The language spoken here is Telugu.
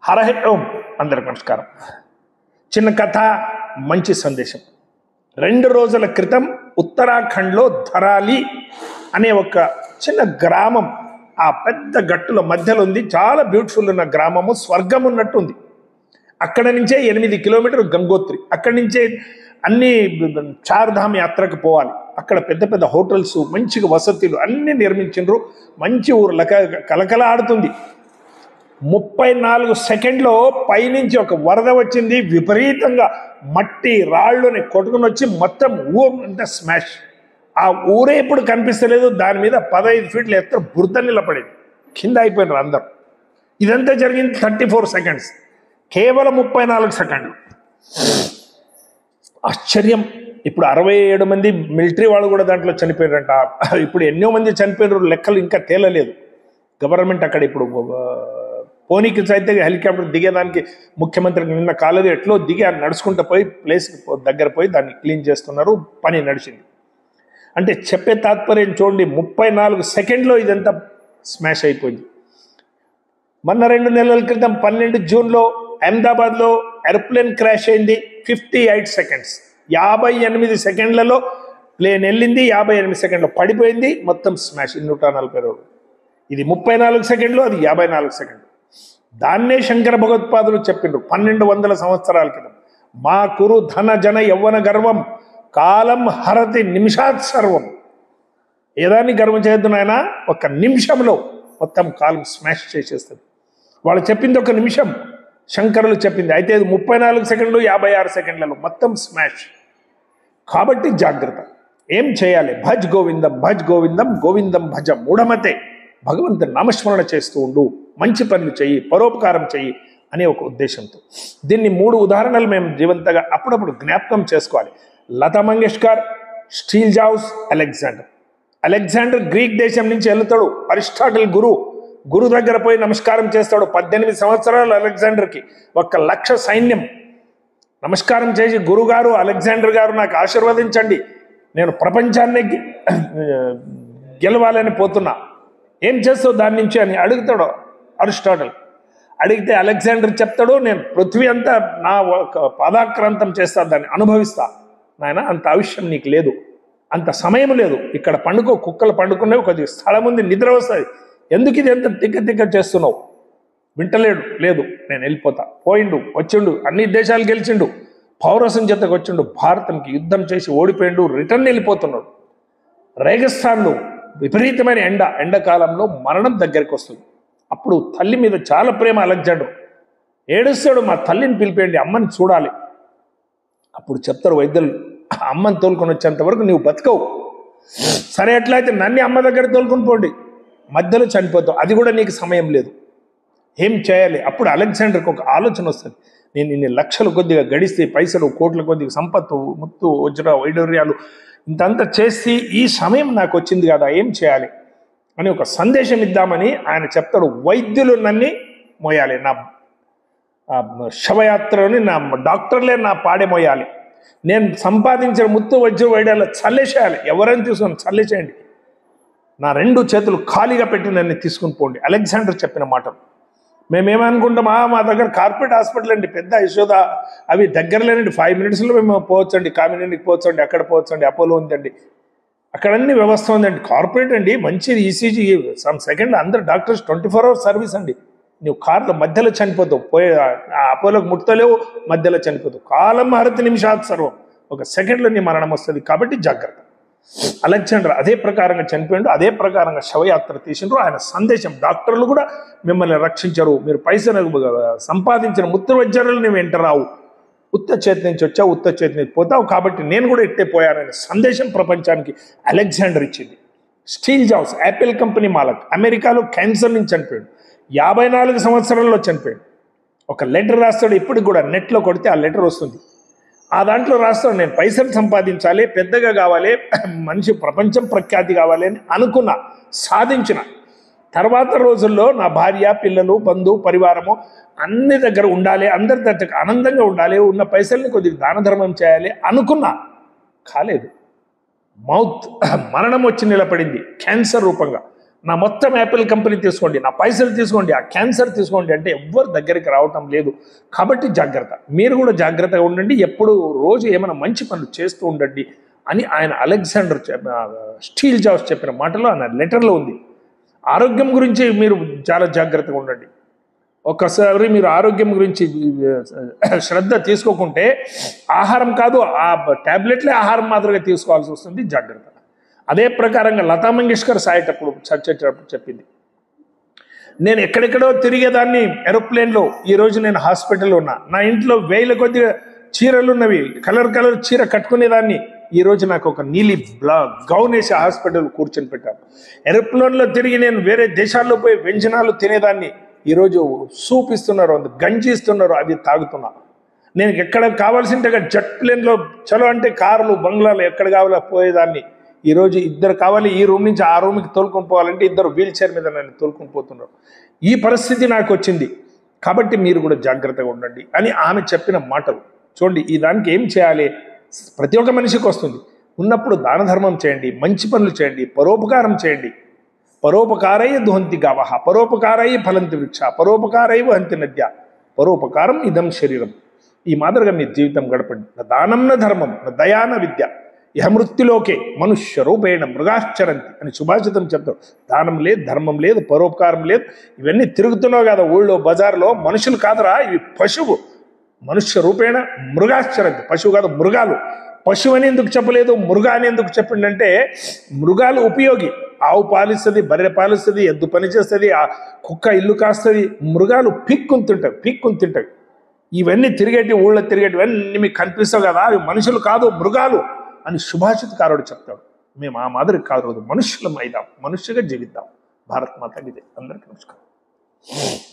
హరహే ఓం. అందరికి నమస్కారం. చిన్న కథ, మంచి సందేశం. 2 రోజుల క్రితం ఉత్తరాఖండ్లో ధరాలి అనే ఒక చిన్న గ్రామం ఆ పెద్ద గట్టుల మధ్యలో ఉంది. చాలా బ్యూటిఫుల్ ఉన్న గ్రామము, స్వర్గం ఉన్నట్టు ఉంది. అక్కడ నుంచే 8 కిలోమీటర్లు గంగోత్రి. అక్కడి నుంచే అన్ని చార్ధామ్ యాత్రకు పోవాలి. అక్కడ పెద్ద పెద్ద హోటల్స్, మంచిగా వసతులు అన్నీ నిర్మించిండ్రు. మంచి ఊరు కలకల ఆడుతుంది. 34 సెకండ్లో పైనుంచి ఒక వరద వచ్చింది. విపరీతంగా మట్టి రాళ్ళని కొట్టుకుని వచ్చి మొత్తం ఊరంతా స్మాష్. ఆ ఊరే ఇప్పుడు కనిపిస్తలేదు. దాని మీద 15 ఫీట్ల ఎత్తు బురద నిలబడింది. కింద అయిపోయినారు అందరు. ఇదంతా జరిగింది 34 సెకండ్స్, కేవలం 34 సెకండ్లు. ఆశ్చర్యం. ఇప్పుడు 67 మంది మిలిటరీ వాళ్ళు కూడా దాంట్లో చనిపోయారంట. ఇప్పుడు ఎన్నో మంది చనిపోయినారు, లెక్కలు ఇంకా తేలలేదు. గవర్నమెంట్ అక్కడ ఇప్పుడు పోనీకి అయితే హెలికాప్టర్ దిగేదానికి ముఖ్యమంత్రికి నిన్న కాలేదు. ఎట్లో దిగి నడుచుకుంటూ పోయి ప్లేస్ దగ్గర పోయి దాన్ని క్లీన్ చేస్తున్నారు. పని నడిచింది. అంటే చెప్పే తాత్పర్యం చూడండి, 34 సెకండ్లో ఇదంతా స్మాష్ అయిపోయింది. మొన్న 2 నెలల క్రితం 12 జూన్లో అహ్మదాబాద్లో ఏరోప్లేన్ క్రాష్ అయింది. 58 సెకండ్స్, 58 సెకండ్లలో ప్లేన్ వెళ్ళింది. 58 సెకండ్లో పడిపోయింది. మొత్తం స్మాష్. 140 రోజులు. ఇది 34 సెకండ్లు, అది 54 సెకండ్లు. దాన్నే శంకర భగవత్పాదులు చెప్పిండ్రు 1200 సంవత్సరాల క్రితం. మా కురు ధన జన యవ్వన గర్వం కాలం హరతి నిమిషాత్ సర్వం. ఏదాన్ని గర్వం చేయొద్దు నాయన, ఒక నిమిషంలో మొత్తం కాలం స్మాష్ చేసేస్తుంది. వాళ్ళు చెప్పింది ఒక నిమిషం, శంకరులు చెప్పింది అయితే 34 సెకండ్లు 56 సెకండ్లలో మొత్తం స్మాష్. కాబట్టి జాగ్రత్త. ఏం చేయాలి? భజ్ గోవిందం, భజ్ గోవిందం, గోవిందం భజ మూఢమతే. భగవంతుని నామస్మరణ చేస్తూ ఉండు, మంచి పనులు చెయ్యి, పరోపకారం చెయ్యి అనే ఒక ఉద్దేశంతో దీన్ని 3 ఉదాహరణలు మేము జీవంతగా అప్పుడప్పుడు జ్ఞాపకం చేసుకోవాలి. Lata Mangeshkar, Steve Jobs, Alexander Greek దేశం నుంచి వెళ్తాడు. అరిస్టాటిల్ గురు దగ్గర పోయి నమస్కారం చేస్తాడు. 18 సంవత్సరాలు అలెగ్జాండర్కి 1,00,000 సైన్యం. నమస్కారం చేసి, గురుగారు అలెగ్జాండర్ గారు నాకు ఆశీర్వదించండి, నేను ప్రపంచాన్ని గెలవాలని పోతున్నా, ఏం చేస్తావు దాని నుంచి అని అడుగుతాడు అరిస్టాటిల్. అడిగితే అలెగ్జాండర్ చెప్తాడు, నేను పృథ్వీ అంతా నా పాదాక్రాంతం చేస్తా, దాన్ని అనుభవిస్తా. నాయన అంత ఆవిష్యం నీకు లేదు, అంత సమయం లేదు. ఇక్కడ పండుకో, కుక్కలు పండుకునేవి, కొద్దిగా స్థలం ఉంది, నిద్ర వస్తుంది. ఎందుకు ఇది ఎంత తిక్క చేస్తున్నావు? వింటలేడు. లేదు నేను వెళ్ళిపోతా. పోయిండు, వచ్చిండు, అన్ని దేశాలు గెలిచిండు, పౌరసం జతకు వచ్చిండు, భారతంకి యుద్ధం చేసి ఓడిపోయిండు, రిటర్న్ వెళ్ళిపోతున్నాడు. రేగిస్తాన్లో విపరీతమైన ఎండాకాలంలో మరణం దగ్గరికి వస్తుంది. అప్పుడు తల్లి మీద చాలా ప్రేమ అలెగ్జాండర్. ఏడుస్తాడు, మా తల్లిని పిలిపేయండి, అమ్మని చూడాలి. అప్పుడు చెప్తారు వైద్యులు, అమ్మని తోలుకొని వచ్చేంత వరకు నువ్వు బతకవు. సరే ఎట్లయితే నన్ను అమ్మ దగ్గర తోలుకొని పోండి, మధ్యలో చనిపోతావు, అది కూడా నీకు సమయం లేదు. ఏం చేయాలి? అప్పుడు అలెగ్జాండర్కి ఒక ఆలోచన వస్తుంది. నేను ఇన్ని లక్షలు కొద్దిగా గడిస్తే, పైసలు కోట్ల కొద్దిగా సంపత్తు, ముత్తు, వజ్ర వైడూర్యాలు ఇంతంతా చేసి ఈ సమయం నాకు వచ్చింది కదా, ఏం చేయాలి అని ఒక సందేశం ఇద్దామని ఆయన చెప్తాడు. వైద్యులు నన్ను మోయాలి, నా శవయాత్రని నా డాక్టర్లే నా పాడే మోయాలి, నేను సంపాదించిన ముత్తు వజ్ర వైడాలు చల్లేసేయాలి, ఎవరైనా తీసుకొని చల్లేసేయండి, నా 2 చేతులు ఖాళీగా పెట్టి నన్ను తీసుకుని పోండి. అలెగ్జాండర్ చెప్పిన మాటలు. మేమేమనుకుంటాం, మా దగ్గర కార్పొరేట్ హాస్పిటల్ అండి, పెద్ద యశోద అవి దగ్గరలేనండి, 5 మినిట్స్లో మేము పోవచ్చండి, కామినేనికి పోవచ్చండి, అక్కడ పోవచ్చండి, అపోలో ఉందండి, అక్కడ అన్ని వ్యవస్థ ఉందండి. కార్పొరేట్ అండి, మంచిది, ఈసీజీ సమ్ సెకండ్, అందరు డాక్టర్స్ 24 hours సర్వీస్ అండి. నువ్వు కార్లో మధ్యలో చనిపోతావు, పోయే అపోలోకి ముట్టలేవు, మధ్యలో చనిపోతావు. కాలం హరతి నిమిషాత్ సర్వం, ఒక సెకండ్లో నీ మరణం వస్తుంది. కాబట్టి జాగ్రత్త. అలెగ్జాండర్ అదే ప్రకారంగా చనిపోయిండు, అదే ప్రకారంగా శవయాత్ర తీసిండ్రు. ఆయన సందేశం, డాక్టర్లు కూడా మిమ్మల్ని రక్షించరు, మీరు పైసలు సంపాదించిన ముత్తు వజ్రాలు నువ్వు వెంట రావు, ఉత్త చేతి నుంచి వచ్చావు, ఉత్త చేతి నుంచి పోతావు, కాబట్టి నేను కూడా ఇట్టే పోయాననే సందేశం ప్రపంచానికి అలెగ్జాండర్ ఇచ్చింది. స్టీవ్ జాబ్స్ యాపిల్ కంపెనీ మాలక్, అమెరికాలో క్యాన్సర్ నుంచి చనిపోయాడు. 54 సంవత్సరాల్లో చనిపోయాడు. ఒక లెటర్ రాస్తాడు, ఇప్పటికి కూడా నెట్లో కొడితే ఆ లెటర్ వస్తుంది. ఆ దాంట్లో రాస్తాడు, నేను పైసలు సంపాదించాలి, పెద్దగా కావాలి, మనిషి ప్రపంచం ప్రఖ్యాతి కావాలి అని అనుకున్నా, సాధించిన తర్వాత రోజుల్లో నా భార్య, పిల్లలు, బంధువు, పరివారము అన్ని దగ్గర ఉండాలి, అందరి దగ్గర ఆనందంగా ఉండాలి, ఉన్న పైసల్ని కొద్దిగా దాన ధర్మం చేయాలి అనుకున్నా, కాలేదు. మరణం వచ్చి నిలబడింది క్యాన్సర్ రూపంగా. నా మొత్తం యాపిల్ కంపెనీ తీసుకోండి, నా పైసలు తీసుకోండి, ఆ క్యాన్సర్ తీసుకోండి అంటే ఎవ్వరు దగ్గరికి రావటం లేదు. కాబట్టి జాగ్రత్త, మీరు కూడా జాగ్రత్తగా ఉండండి, ఎప్పుడు రోజు ఏమైనా మంచి పనులు చేస్తూ ఉండండి అని ఆయన అలెగ్జాండర్ స్టీల్ జాబ్స్ చెప్పిన మాటలో ఆయన లెటర్లో ఉంది. ఆరోగ్యం గురించి మీరు చాలా జాగ్రత్తగా ఉండండి. ఒక్కసారి మీరు ఆరోగ్యం గురించి శ్రద్ధ తీసుకోకుంటే ఆహారం కాదు, ఆ ట్యాబ్లెట్లే ఆహారం మాదిరిగా తీసుకోవాల్సి వస్తుంది. జాగ్రత్త. అదే ప్రకారంగా లతా మంగేష్కర్ సాయేటప్పుడు చర్చేటప్పుడు చెప్పింది, నేను ఎక్కడెక్కడో తిరిగేదాన్ని ఏరోప్లేన్లో, ఈరోజు నేను హాస్పిటల్లో ఉన్నా, నా ఇంట్లో వేల కొద్దిగా చీరలు ఉన్నవి, కలర్ కలర్ చీర కట్టుకునేదాన్ని, ఈరోజు నాకు ఒక నీలి గౌన్ వేసి హాస్పిటల్ కూర్చొని పెట్టాను. ఏరోప్లేన్లో తిరిగి నేను వేరే దేశాల్లో పోయి వ్యంజనాలు తినేదాన్ని, ఈరోజు సూప్ ఇస్తున్నారు, గంజి ఇస్తున్నారు, అది తాగుతున్నా. నేను ఎక్కడ కావాల్సింటే జెట్ ప్లేన్లో చలో అంటే కార్లు బంగ్లాలు ఎక్కడ కావాలో పోయేదాన్ని, ఈరోజు ఇద్దరు కావాలి ఈ రూమ్ నుంచి ఆ రూమ్కి తోలుకొని పోవాలంటే ఇద్దరు వీల్ చైర్ మీద నన్ను తోలుకొని పోతున్నారు. ఈ పరిస్థితి నాకు వచ్చింది, కాబట్టి మీరు కూడా జాగ్రత్తగా ఉండండి అని ఆమె చెప్పిన మాటలు చూడండి. ఈ దానికి ఏం చేయాలి, ప్రతి ఒక్క మనిషికి వస్తుంది. ఉన్నప్పుడు దాన ధర్మం చేయండి, మంచి పనులు చేయండి, పరోపకారం చేయండి. పరోపకారై దుహంతి గావః, పరోపకారై ఫలంతి వృక్ష, పరోపకారై వహంతి నద్య, పరోపకారం ఇదం శరీరం. ఈ మాదిరిగా మీ జీవితం గడపండి. నా దానం న ధర్మం నా దయాన విద్య ఇహ మృత్యులోకే మనుష్య రూపేణ మృగాశ్చరంతి అని సుభాషితం చెప్తాడు. దానం లేదు, ధర్మం లేదు, పరోపకారం లేదు, ఇవన్నీ తిరుగుతున్నావు కదా ఊళ్ళో బజార్లో. మనుషులు కాదురా, ఇవి పశువు. మనుష్య రూపేణ మృగాశ్చరంతి, పశువు కాదు మృగాలు. పశువు అని ఎందుకు చెప్పలేదు, మృగా అని ఎందుకు చెప్పిండంటే మృగాలు ఉపయోగి. ఆవు పాలిస్తుంది, బర్రె పాలిస్తుంది, ఎద్దు పని చేస్తుంది, ఆ కుక్క ఇల్లు కాస్తుంది. మృగాలు పీక్కుని తింటాయి. ఇవన్నీ తిరిగేటి ఊళ్ళో తిరిగేటివన్నీ మీకు కనిపిస్తావు కదా, అవి మనుషులు కాదు మృగాలు అని సుభాషితకారుడు చెప్తాడు. మేము ఆ మాదిరి కాదు, మనుషులం అయిదాం, మనుష్యగా జీవిద్దాం. భారత్ మాత ఇదే. అందరికీ నమస్కారం.